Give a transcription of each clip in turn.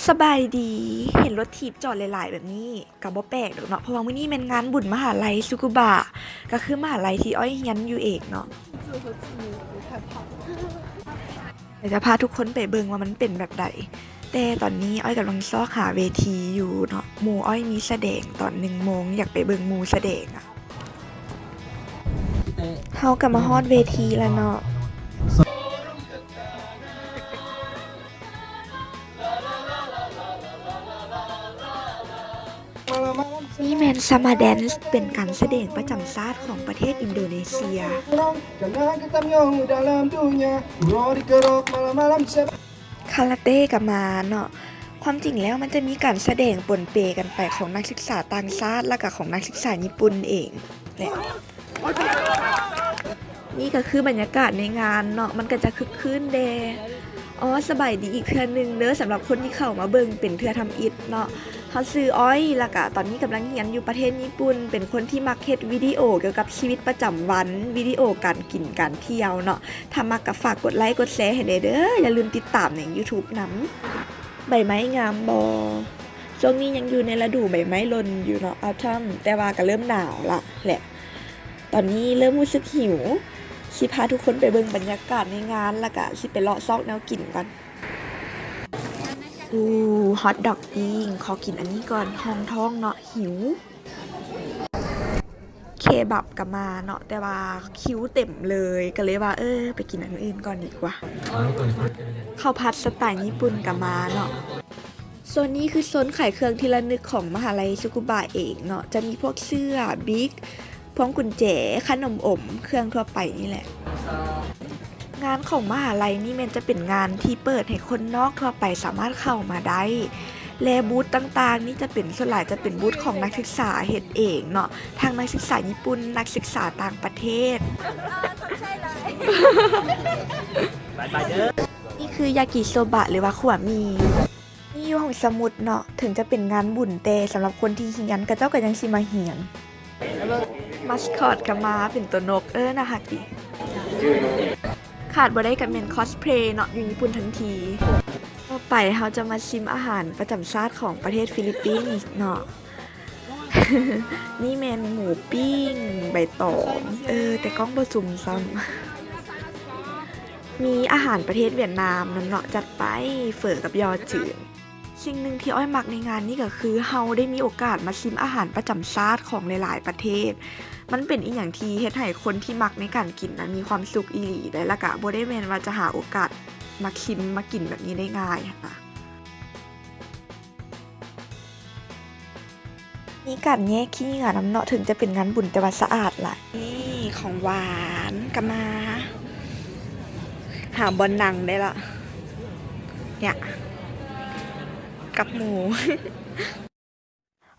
สบายดีเห็นรถถีบจอดหลายๆแบบนี้กับบ่แปลกดอกเนาะเพราะว่ามื้อนี้แม่นงานบุญมหาลัยซุกุบะก็คือมหาลัยที่อ้อยเรียนอยู่เองเนาะเดี๋ยวจะพาทุกคนไปเบิ่งว่ามันเป็นแบบใดแต่ตอนนี้อ้อยกำลังซอกหาเวทีอยู่เนาะหมู่อ้อยมีแสดงตอน1 โมงอยากไปเบิ่งหมู่แสดงอะเฮาก็มาฮอดเวทีแล้วเนาะนี่แมนซัมมาแดนซ์เป็นการแสดงประจำชาติของประเทศอินโดนีเซียคาราเต้กับมาเนาะความจริงแล้วมันจะมีการแสดงปนเปกันไปของนักศึกษาต่างชาติและก็ของนักศึกษาญี่ปุ่นเองแหละนี่ก็คือบรรยากาศในงานเนาะมันก็จะคึกคืนเดสบายดีอีกเทื่อนึงเด้อสำหรับคนที่เข้ามาเบิ่งเป็นเทื่อทำอิฐเนาะเขาซื้ออ้อยแล้วก็ตอนนี้กำลังเรียนอยู่ประเทศญี่ปุ่นเป็นคนที่มักเฮ็ดวิดีโอเกี่ยวกับชีวิตประจำวันวิดีโอการกินการเที่ยวเนาะถ้ามักก็ฝากกดไลค์กดแชร์ให้เด้ออย่าลืมติดตามใน YouTube นำใบไม้งามบ่ช่วงนี้ยังอยู่ในฤดูใบไม้หล่นอยู่เนาะautumnแต่ว่าก็เริ่มหนาวละแหละตอนนี้เริ่มรู้สึกหิวสิพาทุกคนไปเบิ่งบรรยากาศในงานแล้วก็สิไปเลาะซอกแนวกินกันฮอทดอกปิ้งขอกินอันนี้ก่อนห้องท้องเนาะหิวเคบับกับมาเนาะแต่ว่าคิวเต็มเลยก็เลยว่าไปกินอันอื่นก่อนดีกว่าข้าวผัดสไตล์ญี่ปุ่นกับมาเนาะโซนนี้คือโซนขายเครื่องที่ระลึกของมหาลัยซุกุบะเองเนาะจะมีพวกเสื้อบิ๊กพวงกุญแจขนมอมเครื่องทั่วไปนี่แหละงานของมหาลัยนี่มันจะเป็นงานที่เปิดให้คนนอกทั่วไปสามารถเข้ามาได้และบูธต่างๆนี่จะเป็นส่วนใหญ่จะเป็นบูธของนักศึกษาเฮ็ดเองเนาะทางนักศึกษาญี่ปุ่นนักศึกษาต่างประเทศนี่คือยากิโซบะหรือว่าขวามีนี่อยู่ห้องสมุดเนาะถึงจะเป็นงานบุญแต่สำหรับคนที่เรียนก็เจ้าก็ยังสิมาเรียนมัสคอตก็มาเป็นตัวนกน่าฮักดิขาดบ่ได้กับเมนคอสเพลย์เนาะอยู่ญี่ปุ่นทั้งทีต่อไปเราจะมาชิมอาหารประจำชาติของประเทศฟิลิปปินส์เนาะ นี่เมนหมูปิ้งใบตองแต่กล้องบ่ซุ่มซ้ำมีอาหารประเทศเวียดนามนั่นเนาะจัดไปเฝอกับยอจืดสิ่งหนึ่งที่อ้อยมักในงานนี้ก็คือเฮาได้มีโอกาสมาชิมอาหารประจำชาติของหลายๆประเทศมันเป็นอีกอย่างที่เฮ็ดให้คนที่มักในการกินมีความสุขอีหลีได้ละกะบ่ได้แม่นว่าจะหาโอกาสมาชิมมากินแบบนี้ได้ง่ายนะมีการแยกขี้เหงื่อน้ำเนาะถึงจะเป็นงานบุญแต่ว่าสะอาดล่ะนี่ของหวานกันมาหาบอลนังได้ละเนี่ยกับหมู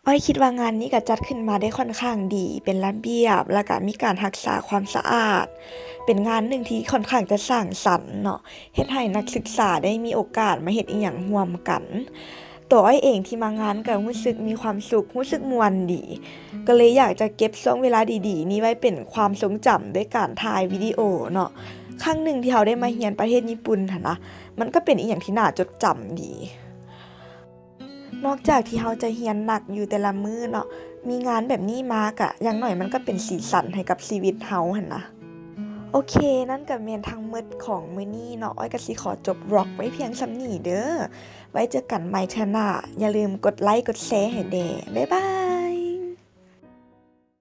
อ้อยคิดว่างานนี้ก็จัดขึ้นมาได้ค่อนข้างดีเป็นระเบียบแล้วก็มีการรักษาความสะอาดเป็นงานหนึ่งที่ค่อนข้างจะสร้างสรรค์เนาะเฮ็ดให้นักศึกษาได้มีโอกาสมาเฮ็ดอีหยังร่วมกันตัวอ้อยเองที่มางานก็รู้สึกมีความสุขรู้สึกม่วนดีก็เลยอยากจะเก็บช่วงเวลาดีๆนี้ไว้เป็นความทรงจำด้วยการถ่ายวิดีโอเนาะครั้งหนึ่งที่เราได้มาเรียนประเทศญี่ปุ่นหั่นนะมันก็เป็นอีหยังที่น่าจดจำดีนอกจากที่เราจะเรียนหนักอยู่แต่ละมื้อเนาะมีงานแบบนี้มากะอย่างน้อยมันก็เป็นสีสันให้กับชีวิตเราหั่นนะโอเคนั่นก็แม่นทั้งหมดของมื้อนี้เนาะอ้อยก็สิขอจบ vlog ไว้เพียงส่ำนี้เด้อไว้เจอกันใหม่เทื่อหน้าอย่าลืมกดไลค์กดแชร์ให้แด่บ๊ายบาย